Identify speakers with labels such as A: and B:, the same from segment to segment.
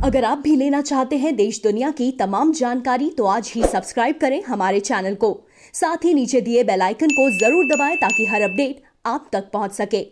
A: अगर आप भी लेना चाहते हैं देश दुनिया की तमाम जानकारी तो आज ही सब्सक्राइब करें हमारे चैनल को। साथ ही नीचे दिए बेल आइकन को जरूर दबाएं ताकि हर अपडेट आप तक पहुंच सके।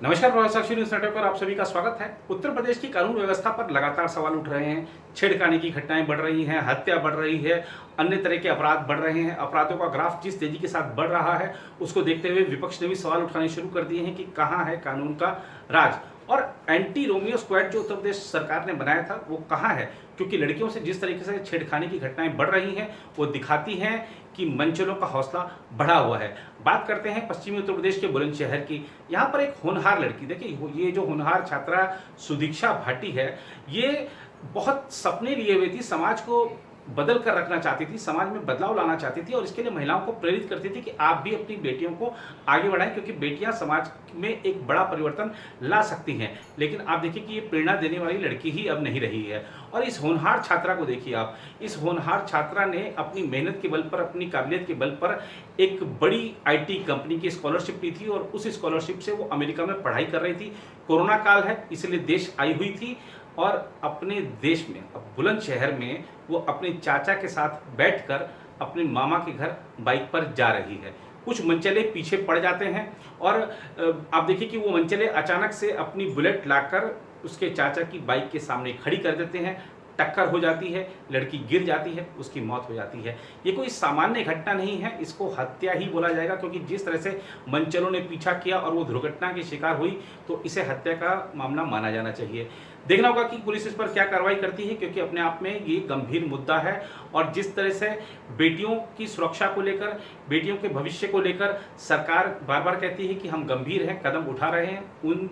B: नमस्कार, प्रभावशाली न्यूज नेटवर्क पर आप सभी का स्वागत है। उत्तर प्रदेश की कानून व्यवस्था पर लगातार सवाल उठ रहे हैं। छेड़खानी की घटनाएं बढ़ रही हैं, हत्या बढ़ रही है, अन्य तरह के अपराध बढ़ रहे हैं। अपराधों का ग्राफ जिस तेजी के साथ बढ़ रहा है उसको देखते हुए विपक्ष ने भी सवाल उठाने शुरू कर दिए हैं कि कहां है कानून का राज। और एंटी रोमियो स्क्वाड जो उत्तर प्रदेश सरकार ने बनाया था वो कहां है, क्योंकि लड़कियों से जिस तरीके से छेड़खानी की घटनाएं बढ़ रही हैं वो दिखाती हैं कि मंचलों का हौसला बढ़ा हुआ है। बात करते हैं पश्चिमी उत्तर प्रदेश के बुलंदशहर की। यहाँ पर एक होनहार लड़की, देखिए ये जो होनहार छात्रा सुदीक्षा भाटी है, ये बहुत सपने लिए हुए थी, समाज को बदल कर रखना चाहती थी, समाज में बदलाव लाना चाहती थी और इसके लिए महिलाओं को प्रेरित करती थी कि आप भी अपनी बेटियों को आगे बढ़ाएं, क्योंकि बेटियां समाज में एक बड़ा परिवर्तन ला सकती हैं। लेकिन आप देखिए कि ये प्रेरणा देने वाली लड़की ही अब नहीं रही है। और इस होनहार छात्रा को देखिए आप, इस होनहार छात्रा ने अपनी मेहनत के बल पर, अपनी काबिलियत के बल पर एक बड़ी IT कंपनी की स्कॉलरशिप ली थी और उस स्कॉलरशिप से वो अमेरिका में पढ़ाई कर रही थी। कोरोना काल है इसलिए देश आई हुई थी और अपने देश में, अब बुलंदशहर में वो अपने चाचा के साथ बैठकर अपने मामा के घर बाइक पर जा रही है। कुछ मंचले पीछे पड़ जाते हैं और आप देखिए कि वो मंचले अचानक से अपनी बुलेट लाकर उसके चाचा की बाइक के सामने खड़ी कर देते हैं। टक्कर हो जाती है, लड़की गिर जाती है, उसकी मौत हो जाती है। ये कोई सामान्य घटना नहीं है, इसको हत्या ही बोला जाएगा, क्योंकि जिस तरह से मंचलों ने पीछा किया और वो दुर्घटना की शिकार हुई तो इसे हत्या का मामला माना जाना चाहिए। देखना होगा कि पुलिस इस पर क्या कार्रवाई करती है, क्योंकि अपने आप में ये गंभीर मुद्दा है। और जिस तरह से बेटियों की सुरक्षा को लेकर, बेटियों के भविष्य को लेकर सरकार बार बार कहती है कि हम गंभीर हैं, कदम उठा रहे हैं, उन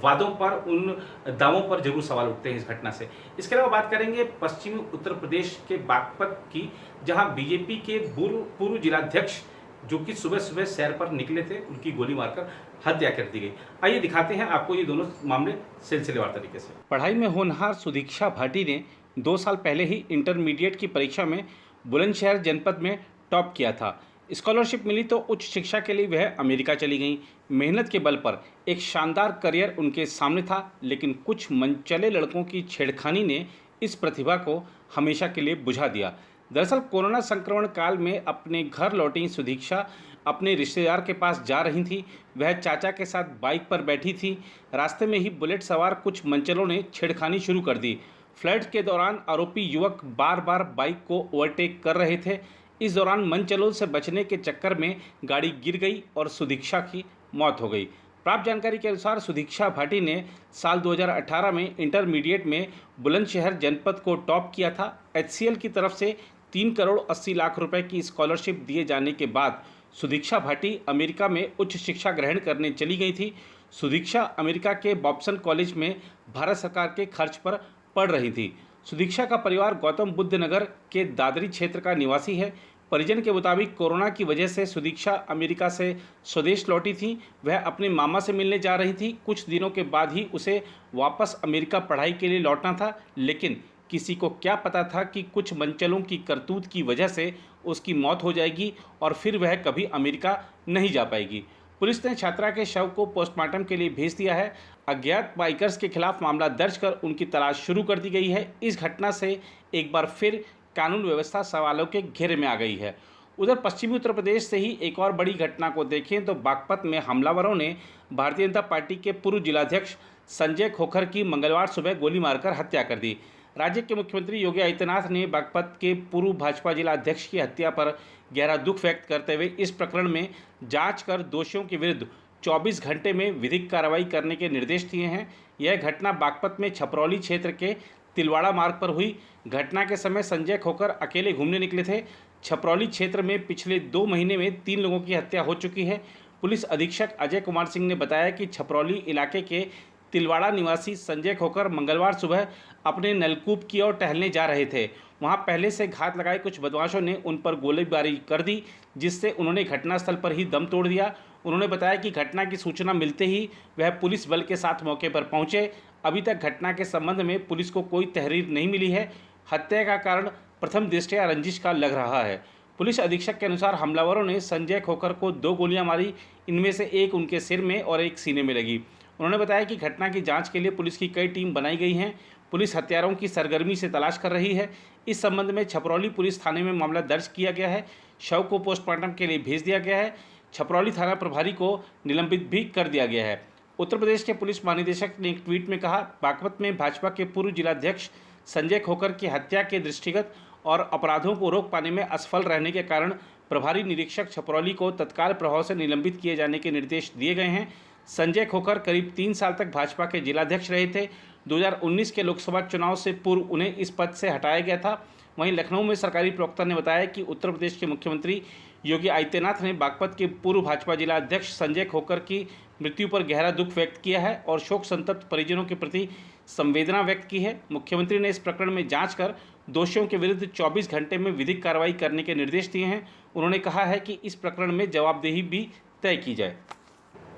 B: वादों पर, उन दावों पर जरूर सवाल उठते हैं इस घटना से। इसके अलावा बात करेंगे पश्चिमी उत्तर प्रदेश के बागपत की, जहां बीजेपी के पूर्व जिलाध्यक्ष जो कि सुबह सुबह सैर पर निकले थे, उनकी गोली मारकर हत्या कर दी गई। आइए दिखाते हैं आपको ये दोनों मामले सिलसिलेवार तरीके से। पढ़ाई में होनहार सुदीक्षा भाटी ने 2 साल पहले ही इंटरमीडिएट की परीक्षा में बुलंदशहर जनपद में टॉप किया था। स्कॉलरशिप मिली तो उच्च शिक्षा के लिए वह अमेरिका चली गई। मेहनत के बल पर एक शानदार करियर उनके सामने था, लेकिन कुछ मनचले लड़कों की छेड़खानी ने इस प्रतिभा को हमेशा के लिए बुझा दिया। दरअसल कोरोना संक्रमण काल में अपने घर लौटी सुदीक्षा अपने रिश्तेदार के पास जा रही थी। वह चाचा के साथ बाइक पर बैठी थी। रास्ते में ही बुलेट सवार कुछ मनचलों ने छेड़खानी शुरू कर दी। फ्लर्ट के दौरान आरोपी युवक बार बार बाइक को ओवरटेक कर रहे थे। इस दौरान मनचलों से बचने के चक्कर में गाड़ी गिर गई और सुदीक्षा की मौत हो गई। प्राप्त जानकारी के अनुसार सुदीक्षा भाटी ने साल 2018 में इंटरमीडिएट में बुलंदशहर जनपद को टॉप किया था। HCL की तरफ से 3 करोड़ 80 लाख रुपए की स्कॉलरशिप दिए जाने के बाद सुदीक्षा भाटी अमेरिका में उच्च शिक्षा ग्रहण करने चली गई थी। सुदीक्षा अमेरिका के बॉब्सन कॉलेज में भारत सरकार के खर्च पर पढ़ रही थी। सुदीक्षा का परिवार गौतम बुद्ध नगर के दादरी क्षेत्र का निवासी है। परिजन के मुताबिक कोरोना की वजह से सुदीक्षा अमेरिका से स्वदेश लौटी थी। वह अपने मामा से मिलने जा रही थी। कुछ दिनों के बाद ही उसे वापस अमेरिका पढ़ाई के लिए लौटना था, लेकिन किसी को क्या पता था कि कुछ मनचलों की करतूत की वजह से उसकी मौत हो जाएगी और फिर वह कभी अमेरिका नहीं जा पाएगी। पुलिस ने छात्रा के शव को पोस्टमार्टम के लिए भेज दिया है। अज्ञात बाइकर्स के खिलाफ मामला दर्ज कर उनकी तलाश शुरू कर दी गई है। इस घटना से एक बार फिर कानून व्यवस्था सवालों के घेरे में आ गई है। उधर पश्चिमी उत्तर प्रदेश से ही एक और बड़ी घटना को देखें तो बागपत में हमलावरों ने भारतीय जनता पार्टी के पूर्व जिलाध्यक्ष संजय खोखर की मंगलवार सुबह गोली मारकर हत्या कर दी। राज्य के मुख्यमंत्री योगी आदित्यनाथ ने बागपत के पूर्व भाजपा जिला अध्यक्ष की हत्या पर गहरा दुख व्यक्त करते हुए इस प्रकरण में जांच कर दोषियों के विरुद्ध 24 घंटे में विधिक कार्रवाई करने के निर्देश दिए हैं। यह घटना बागपत में छपरौली क्षेत्र के तिलवाड़ा मार्ग पर हुई। घटना के समय संजय खोखर अकेले घूमने निकले थे। छपरौली क्षेत्र में पिछले 2 महीने में 3 लोगों की हत्या हो चुकी है। पुलिस अधीक्षक अजय कुमार सिंह ने बताया कि छपरौली इलाके के तिलवाड़ा निवासी संजय खोखर मंगलवार सुबह अपने नलकूप की ओर टहलने जा रहे थे। वहां पहले से घात लगाए कुछ बदमाशों ने उन पर गोलीबारी कर दी, जिससे उन्होंने घटनास्थल पर ही दम तोड़ दिया। उन्होंने बताया कि घटना की सूचना मिलते ही वह पुलिस बल के साथ मौके पर पहुंचे। अभी तक घटना के संबंध में पुलिस को कोई तहरीर नहीं मिली है। हत्या का कारण प्रथम दृष्टया रंजिश का लग रहा है। पुलिस अधीक्षक के अनुसार हमलावरों ने संजय खोखर को 2 गोलियां मारी। इनमें से एक उनके सिर में और एक सीने में लगी। उन्होंने बताया कि घटना की जांच के लिए पुलिस की कई टीम बनाई गई हैं। पुलिस हत्यारों की सरगर्मी से तलाश कर रही है। इस संबंध में छपरौली पुलिस थाने में मामला दर्ज किया गया है। शव को पोस्टमार्टम के लिए भेज दिया गया है। छपरौली थाना प्रभारी को निलंबित भी कर दिया गया है। उत्तर प्रदेश के पुलिस महानिदेशक ने एक ट्वीट में कहा, बागपत में भाजपा के पूर्व जिलाध्यक्ष संजय खोखर की हत्या के दृष्टिगत और अपराधों को रोक पाने में असफल रहने के कारण प्रभारी निरीक्षक छपरौली को तत्काल प्रभाव से निलंबित किए जाने के निर्देश दिए गए हैं। संजय खोखर करीब 3 साल तक भाजपा के जिलाध्यक्ष रहे थे। 2019 के लोकसभा चुनाव से पूर्व उन्हें इस पद से हटाया गया था। वहीं लखनऊ में सरकारी प्रवक्ता ने बताया कि उत्तर प्रदेश के मुख्यमंत्री योगी आदित्यनाथ ने बागपत के पूर्व भाजपा जिला अध्यक्ष संजय खोखर की मृत्यु पर गहरा दुख व्यक्त किया है और शोक संतप्त परिजनों के प्रति संवेदना व्यक्त की है। मुख्यमंत्री ने इस प्रकरण में जांच कर दोषियों के विरुद्ध 24 घंटे में विधिक कार्रवाई करने के निर्देश दिए हैं। उन्होंने कहा है कि इस प्रकरण में जवाबदेही भी तय की जाए।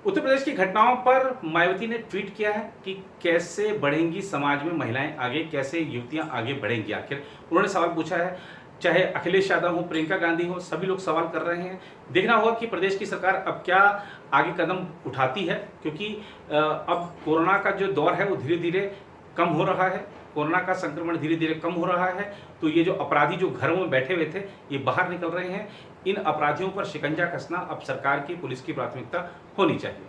B: उत्तर प्रदेश की घटनाओं पर मायावती ने ट्वीट किया है कि कैसे बढ़ेंगी समाज में महिलाएं आगे, कैसे युवतियां आगे बढ़ेंगी। आखिर उन्होंने सवाल पूछा है, चाहे अखिलेश यादव हो, प्रियंका गांधी हो, सभी लोग सवाल कर रहे हैं। देखना होगा कि प्रदेश की सरकार अब क्या आगे कदम उठाती है, क्योंकि अब कोरोना का जो दौर है वो धीरे धीरे कम हो रहा है। कोरोना का संक्रमण धीरे धीरे कम हो रहा है, तो ये जो अपराधी जो घरों में बैठे हुए थे ये बाहर निकल रहे हैं। इन अपराधियों पर शिकंजा कसना अब सरकार की, पुलिस की प्राथमिकता होनी चाहिए।